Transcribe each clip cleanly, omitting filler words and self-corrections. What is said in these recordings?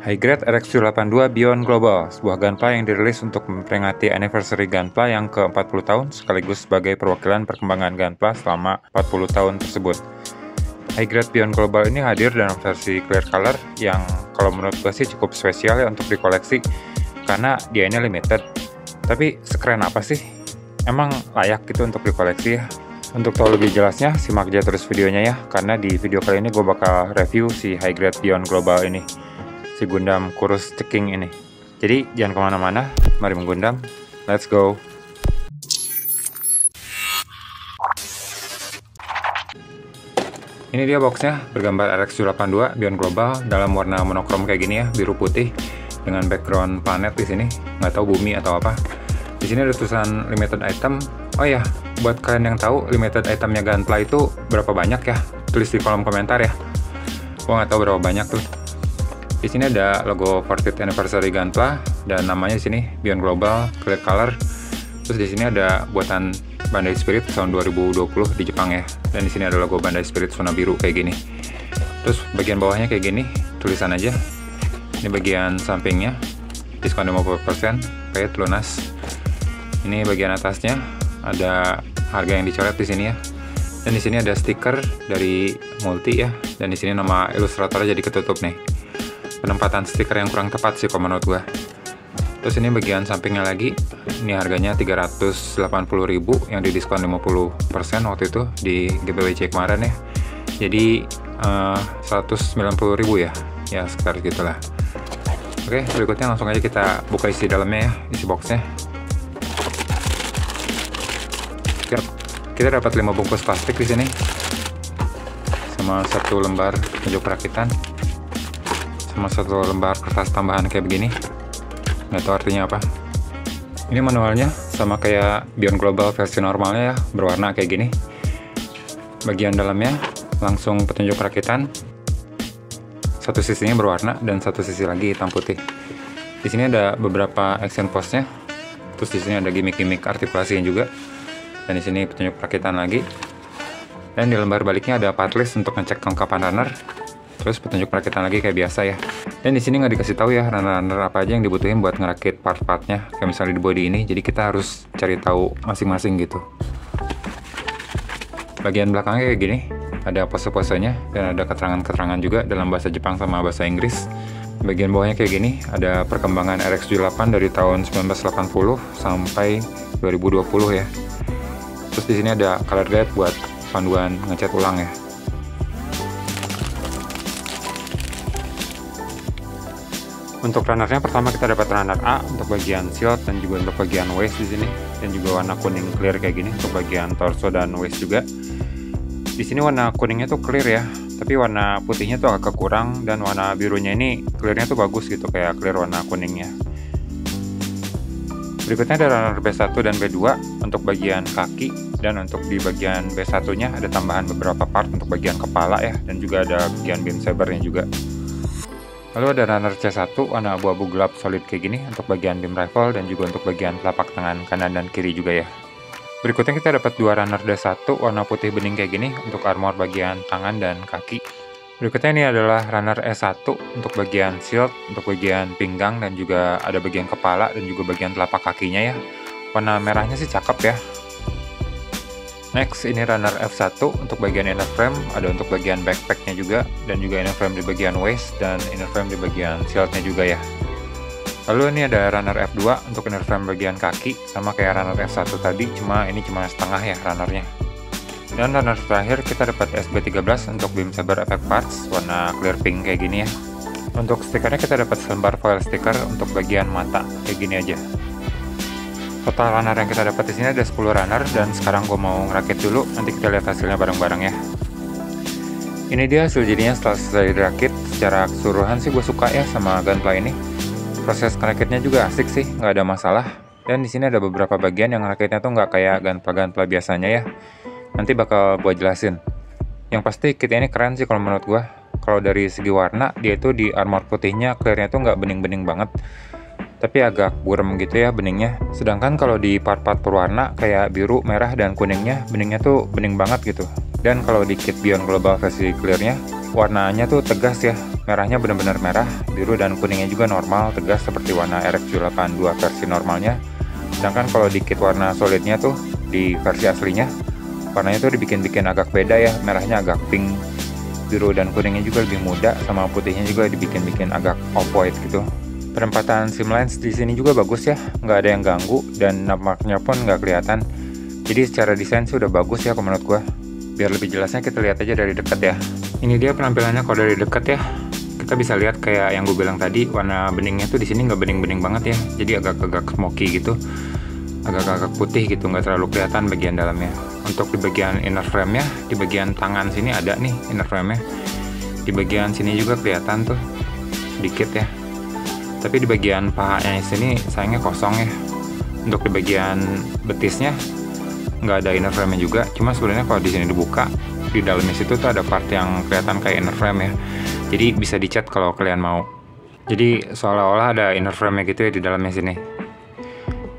Highgrade RX-782 Beyond Global, sebuah gunpla yang dirilis untuk memperingati anniversary gunpla yang ke-40 tahun sekaligus sebagai perwakilan perkembangan gunpla selama 40 tahun tersebut. Highgrade Beyond Global ini hadir dalam versi clear color yang kalau menurut gue sih cukup spesial ya untuk dikoleksi karena dia ini limited. Tapi sekeren apa sih? Emang layak gitu untuk dikoleksi ya? Untuk tahu lebih jelasnya, simak aja terus videonya ya, karena di video kali ini gue bakal review si Highgrade Beyond Global ini, si Gundam Kurus Ceking ini. Jadi jangan kemana-mana, mari menggundam, let's go! Ini dia boxnya, bergambar RX-782 Beyond Global dalam warna monokrom kayak gini ya, biru putih dengan background planet di sini, nggak tahu bumi atau apa. Di sini ada tulisan limited item. Oh ya, buat kalian yang tahu limited itemnya gunpla itu berapa banyak ya? Tulis di kolom komentar ya. Gua nggak tahu berapa banyak tuh. Di sini ada logo 40th anniversary gunpla dan namanya di sini Beyond Global clear color. Terus di sini ada buatan Bandai Spirit tahun 2020 di Jepang ya. Dan di sini ada logo Bandai Spirit warna biru kayak gini. Terus bagian bawahnya kayak gini, tulisan aja. Ini bagian sampingnya, diskon 50%, paid lunas. Ini bagian atasnya ada harga yang dicoret di sini ya. Dan di sini ada stiker dari Multi ya. Dan di sini nama ilustratornya jadi ketutup nih. Penempatan stiker yang kurang tepat sih kalau menurut gua. Terus ini bagian sampingnya lagi. Ini harganya 380.000 yang didiskon 50% waktu itu di GBWC kemarin ya. Jadi 190.000 ya. Ya sekitar gitulah. Oke, berikutnya langsung aja kita buka isi dalamnya ya, isi boxnya. Kita dapat 5 bungkus plastik di sini, sama 1 lembar petunjuk perakitan, sama 1 lembar kertas tambahan kayak begini. Nggak tahu artinya apa. Ini manualnya sama kayak Beyond Global versi normalnya ya, berwarna kayak gini. Bagian dalamnya langsung petunjuk perakitan. Satu sisinya berwarna dan satu sisi lagi hitam putih. Di sini ada beberapa action postnya. Terus di sini ada gimmick-gimmick artikulasinya juga. Dan di sini petunjuk perakitan lagi. Dan di lembar baliknya ada part list untuk ngecek kelengkapan runner. Terus petunjuk perakitan lagi kayak biasa ya. Dan di sini nggak dikasih tahu ya runner-runner apa aja yang dibutuhin buat ngerakit part-partnya. Kayak misalnya di body ini. Jadi kita harus cari tahu masing-masing gitu. Bagian belakangnya kayak gini. Ada pose-posenya dan ada keterangan-keterangan juga dalam bahasa Jepang sama bahasa Inggris. Bagian bawahnya kayak gini, ada perkembangan RX-78 dari tahun 1980 sampai 2020 ya. Terus di sini ada color guide buat panduan ngecat ulang ya. Untuk runnernya pertama kita dapat runner A untuk bagian shield dan juga untuk bagian waist di sini, dan juga warna kuning clear kayak gini untuk bagian torso dan waist juga. Di sini warna kuningnya tuh clear ya, tapi warna putihnya tuh agak kurang, dan warna birunya ini clearnya tuh bagus gitu, kayak clear warna kuningnya. Berikutnya ada runner B1 dan B2 untuk bagian kaki, dan untuk di bagian B1 nya ada tambahan beberapa part untuk bagian kepala ya, dan juga ada bagian beam sabernya juga. Lalu ada runner C1 warna abu-abu gelap solid kayak gini untuk bagian beam rifle dan juga untuk bagian telapak tangan kanan dan kiri juga ya. Berikutnya kita dapat 2 runner D1 warna putih bening kayak gini untuk armor bagian tangan dan kaki. Berikutnya ini adalah runner E1 untuk bagian shield, untuk bagian pinggang dan juga ada bagian kepala dan juga bagian telapak kakinya ya. Warna merahnya sih cakep ya. Next ini runner F1 untuk bagian inner frame, ada untuk bagian backpacknya juga, dan juga inner frame di bagian waist dan inner frame di bagian shieldnya juga ya. Lalu ini ada runner F2 untuk inner frame bagian kaki, sama kayak runner F1 tadi, cuma ini cuma setengah ya runnernya. Dan runner terakhir kita dapat SB13 untuk beam saber effect parts warna clear pink kayak gini ya. Untuk stikernya kita dapat selembar foil stiker untuk bagian mata kayak gini aja. Total runner yang kita dapat di sini ada 10 runner, dan sekarang gue mau ngerakit dulu, nanti kita lihat hasilnya bareng-bareng ya. Ini dia hasil jadinya setelah selesai dirakit. Secara keseluruhan sih gue suka ya sama gunpla ini. Proses ngerakitnya juga asik sih, nggak ada masalah. Dan di sini ada beberapa bagian yang ngerakitnya tuh nggak kayak gunpla-gunpla biasanya ya. Nanti bakal gue jelasin. Yang pasti kit ini keren sih kalau menurut gue. Kalau dari segi warna, dia tuh di armor putihnya clearnya tuh nggak bening-bening banget. tapi agak burem gitu ya beningnya. Sedangkan kalau di part-part berwarna kayak biru, merah, dan kuningnya, beningnya tuh bening banget gitu. Dan kalau di kit Beyond Global versi clearnya, warnanya tuh tegas ya. Merahnya benar-benar merah, biru dan kuningnya juga normal, tegas seperti warna RX782 versi normalnya. Sedangkan kalau di kit warna solidnya tuh, di versi aslinya, warnanya tuh dibikin agak beda ya. Merahnya agak pink, biru dan kuningnya juga lebih muda, sama putihnya juga dibikin agak off-white gitu. Penempatan sim lens di sini juga bagus ya, nggak ada yang ganggu dan nampaknya pun nggak kelihatan. Jadi secara desain sih udah bagus ya menurut gua. Biar lebih jelasnya kita lihat aja dari dekat ya. Ini dia penampilannya kalau dari dekat ya. Kita bisa lihat kayak yang gue bilang tadi, warna beningnya tuh di sini nggak bening-bening banget ya. Jadi agak-agak smoky gitu, agak-agak putih gitu, nggak terlalu kelihatan bagian dalamnya. Untuk di bagian inner frame-nya, di bagian tangan sini ada nih inner frame-nya. Di bagian sini juga kelihatan tuh sedikit ya. Tapi di bagian pahanya sini sayangnya kosong ya. Untuk di bagian betisnya nggak ada inner frame-nya juga. Cuma sebenarnya kalau di sini dibuka, di dalamnya situ tuh ada part yang kelihatan kayak inner frame ya. Jadi bisa dicat kalau kalian mau. Jadi seolah-olah ada inner frame-nya gitu ya di dalamnya sini.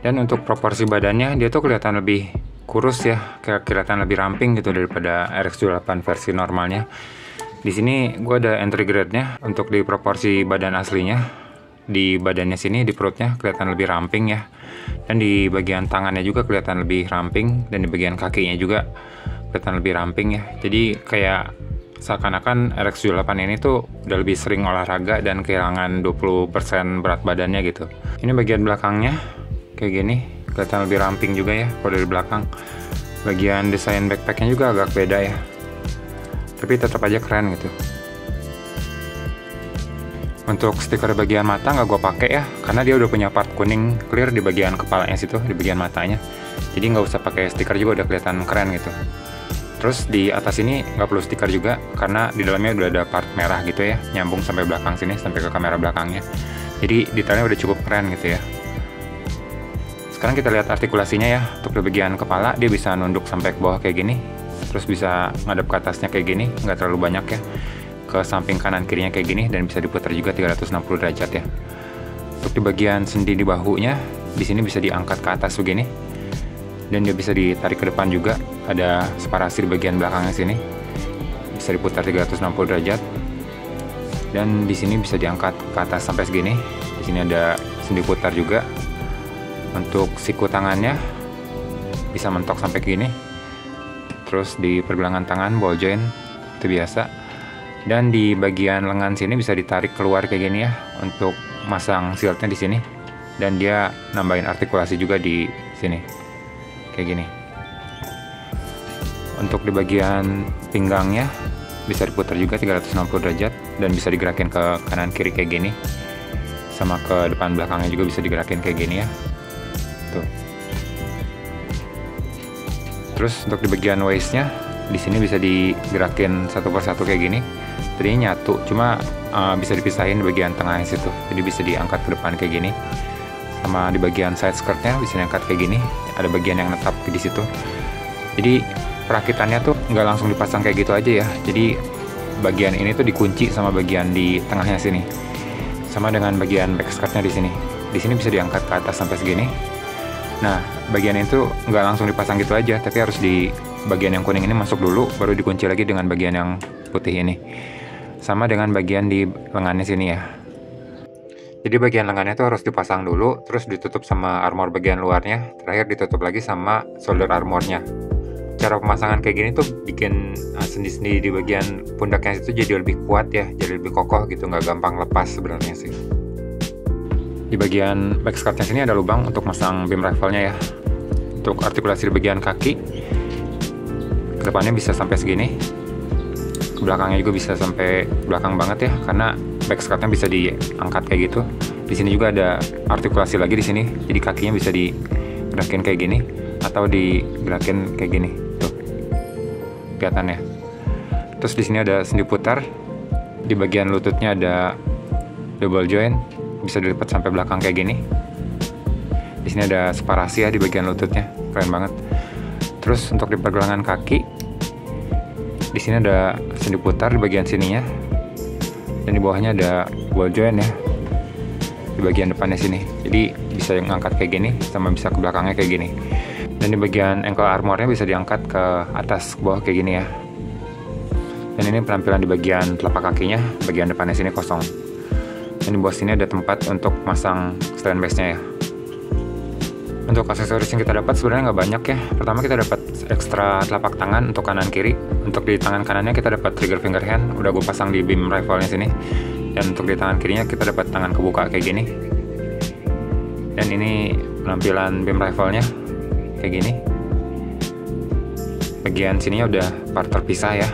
Dan untuk proporsi badannya dia tuh kelihatan lebih kurus ya, kelihatan lebih ramping gitu daripada RX78 versi normalnya. Di sini gue ada entry grade-nya untuk di proporsi badan aslinya. Di badannya sini, di perutnya kelihatan lebih ramping ya, dan di bagian tangannya juga kelihatan lebih ramping, dan di bagian kakinya juga kelihatan lebih ramping ya. Jadi kayak seakan-akan RX78 ini tuh udah lebih sering olahraga dan kehilangan 20% berat badannya gitu. Ini bagian belakangnya kayak gini, kelihatan lebih ramping juga ya kalau dari belakang. Bagian desain backpacknya juga agak beda ya, tapi tetap aja keren gitu. Untuk stiker bagian mata nggak gue pakai ya, karena dia udah punya part kuning clear di bagian kepalanya situ, di bagian matanya. Jadi nggak usah pakai stiker juga, udah kelihatan keren gitu. Terus di atas ini nggak perlu stiker juga, karena di dalamnya udah ada part merah gitu ya, nyambung sampai belakang sini, sampai ke kamera belakangnya. Jadi detailnya udah cukup keren gitu ya. Sekarang kita lihat artikulasinya ya. Untuk di bagian kepala dia bisa nunduk sampai ke bawah kayak gini, terus bisa ngadep ke atasnya kayak gini, nggak terlalu banyak ya. Ke samping kanan kirinya kayak gini, dan bisa diputar juga 360 derajat ya. Untuk di bagian sendi di bahunya, di sini bisa diangkat ke atas begini, dan dia bisa ditarik ke depan juga. Ada separasi di bagian belakangnya sini, bisa diputar 360 derajat, dan di sini bisa diangkat ke atas sampai segini. Di sini ada sendi putar juga. Untuk siku tangannya bisa mentok sampai gini. Terus di pergelangan tangan ball joint itu biasa. Dan di bagian lengan sini bisa ditarik keluar kayak gini ya, untuk masang shieldnya di sini. Dan dia nambahin artikulasi juga di sini, kayak gini. Untuk di bagian pinggangnya bisa diputar juga 360 derajat, dan bisa digerakin ke kanan kiri kayak gini. Sama ke depan belakangnya juga bisa digerakin kayak gini ya. Tuh. Terus untuk di bagian waistnya, di sini bisa digerakin satu persatu kayak gini. Tadinya nyatu, cuma bisa dipisahin di bagian tengahnya situ. Jadi bisa diangkat ke depan kayak gini. Sama di bagian side skirtnya bisa diangkat kayak gini. Ada bagian yang netap di situ. Jadi perakitannya tuh nggak langsung dipasang kayak gitu aja ya. Jadi bagian ini tuh dikunci sama bagian di tengahnya sini. Sama dengan bagian back skirtnya di sini. Di sini bisa diangkat ke atas sampai segini. Nah, bagian itu nggak langsung dipasang gitu aja, tapi harus di bagian yang kuning ini masuk dulu, baru dikunci lagi dengan bagian yang putih ini. Sama dengan bagian di lengannya sini ya. Jadi bagian lengannya tuh harus dipasang dulu, terus ditutup sama armor bagian luarnya, terakhir ditutup lagi sama shoulder armornya. Cara pemasangan kayak gini tuh bikin sendi-sendi di bagian pundaknya itu jadi lebih kuat ya, jadi lebih kokoh gitu, nggak gampang lepas sebenarnya sih. Di bagian back skirtnya sini ada lubang untuk masang beam rifle-nya ya. Untuk artikulasi di bagian kaki, ke depannya bisa sampai segini. Belakangnya juga bisa sampai belakang banget ya, karena back skirtnya bisa diangkat kayak gitu. Di sini juga ada artikulasi lagi di sini, jadi kakinya bisa digerakin kayak gini atau digerakin kayak gini tuh, kelihatannya. Terus di sini ada sendi putar, di bagian lututnya ada double joint, bisa dilipat sampai belakang kayak gini. Di sini ada separasi ya di bagian lututnya, keren banget. Terus untuk di pergelangan kaki, di sini ada sendi putar di bagian sininya, dan di bawahnya ada ball joint ya. di bagian depannya sini. Jadi bisa ngangkat kayak gini, sama bisa ke belakangnya kayak gini. Dan di bagian ankle armornya bisa diangkat ke atas, ke bawah kayak gini ya. Dan ini penampilan di bagian telapak kakinya, bagian depannya sini kosong. Dan di bawah sini ada tempat untuk masang stand base-nya ya. Untuk aksesoris yang kita dapat sebenarnya nggak banyak ya. Pertama kita dapat ekstra telapak tangan untuk kanan kiri. Untuk di tangan kanannya kita dapat trigger finger hand, udah gue pasang di beam rifle-nya sini. Dan untuk di tangan kirinya kita dapat tangan kebuka kayak gini. Dan ini penampilan beam rifle-nya kayak gini. Bagian sininya udah part terpisah ya.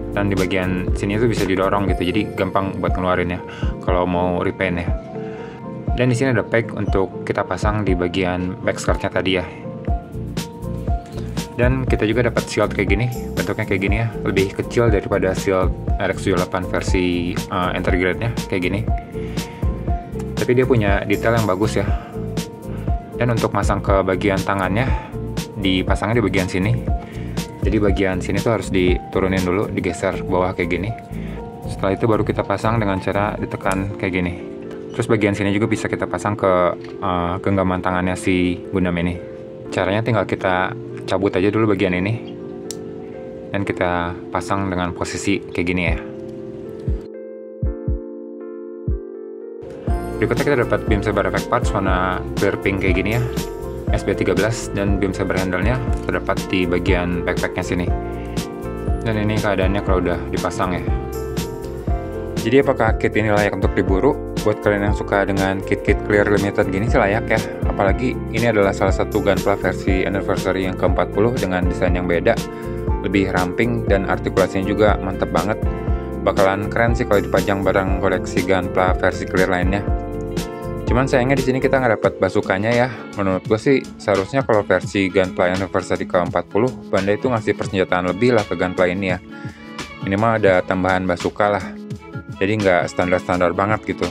Dan di bagian sini tuh bisa didorong gitu, jadi gampang buat ngeluarinnya kalau mau repaint ya. Dan di sini ada peg untuk kita pasang di bagian back skirt-nya tadi ya. Dan kita juga dapat shield kayak gini, bentuknya kayak gini ya, lebih kecil daripada shield RX-78 versi entry grade-nya kayak gini. Tapi dia punya detail yang bagus ya. Dan untuk masang ke bagian tangannya, dipasangnya di bagian sini. Jadi bagian sini tuh harus diturunin dulu, digeser ke bawah kayak gini. Setelah itu baru kita pasang dengan cara ditekan kayak gini. Terus bagian sini juga bisa kita pasang ke genggaman tangannya si Gundam ini. Caranya tinggal kita cabut aja dulu bagian ini. Dan kita pasang dengan posisi kayak gini ya. Berikutnya kita dapat beam saber effect parts warna clear pink kayak gini ya. SB13 dan beam saber handle-nya terdapat di bagian backpack-nya sini. Dan ini keadaannya kalau udah dipasang ya. Jadi apakah kit ini layak untuk diburu? Buat kalian yang suka dengan kit-kit clear limited gini sih layak ya. Apalagi ini adalah salah satu Gunpla versi anniversary yang ke-40 dengan desain yang beda, lebih ramping dan artikulasinya juga mantep banget. Bakalan keren sih kalau dipajang bareng koleksi Gunpla versi clear lainnya. Cuman sayangnya di sini kita nggak dapat bazukanya ya. Menurut gue sih seharusnya kalau versi Gunpla anniversary ke-40 Bandai itu ngasih persenjataan lebih lah ke Gunpla ini ya. Minimal ada tambahan bazooka lah. Jadi nggak standar-standar banget gitu.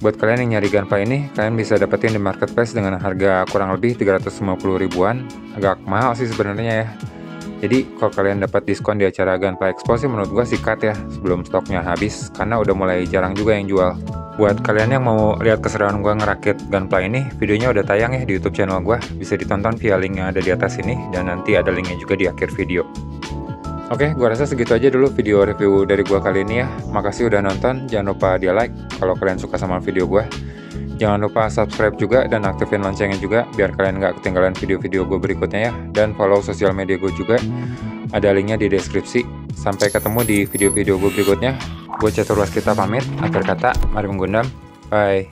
Buat kalian yang nyari Gunpla ini, kalian bisa dapetin di marketplace dengan harga kurang lebih 350 ribuan. Agak mahal sih sebenarnya ya. Jadi kalau kalian dapat diskon di acara Gunpla Expo sih menurut gua sikat ya sebelum stoknya habis, karena udah mulai jarang juga yang jual. Buat kalian yang mau lihat keseruan gua ngerakit Gunpla ini, videonya udah tayang ya di YouTube channel gua. Bisa ditonton via link yang ada di atas ini, dan nanti ada linknya juga di akhir video. Oke, gua rasa segitu aja dulu video review dari gua kali ini ya. Makasih udah nonton, jangan lupa di like kalau kalian suka sama video gua. Jangan lupa subscribe juga dan aktifin loncengnya juga biar kalian nggak ketinggalan video-video gue berikutnya ya. Dan follow sosial media gue juga, ada linknya di deskripsi. Sampai ketemu di video-video gue berikutnya. Gue Catur Waskita pamit, akhir kata, mari menggundam, bye.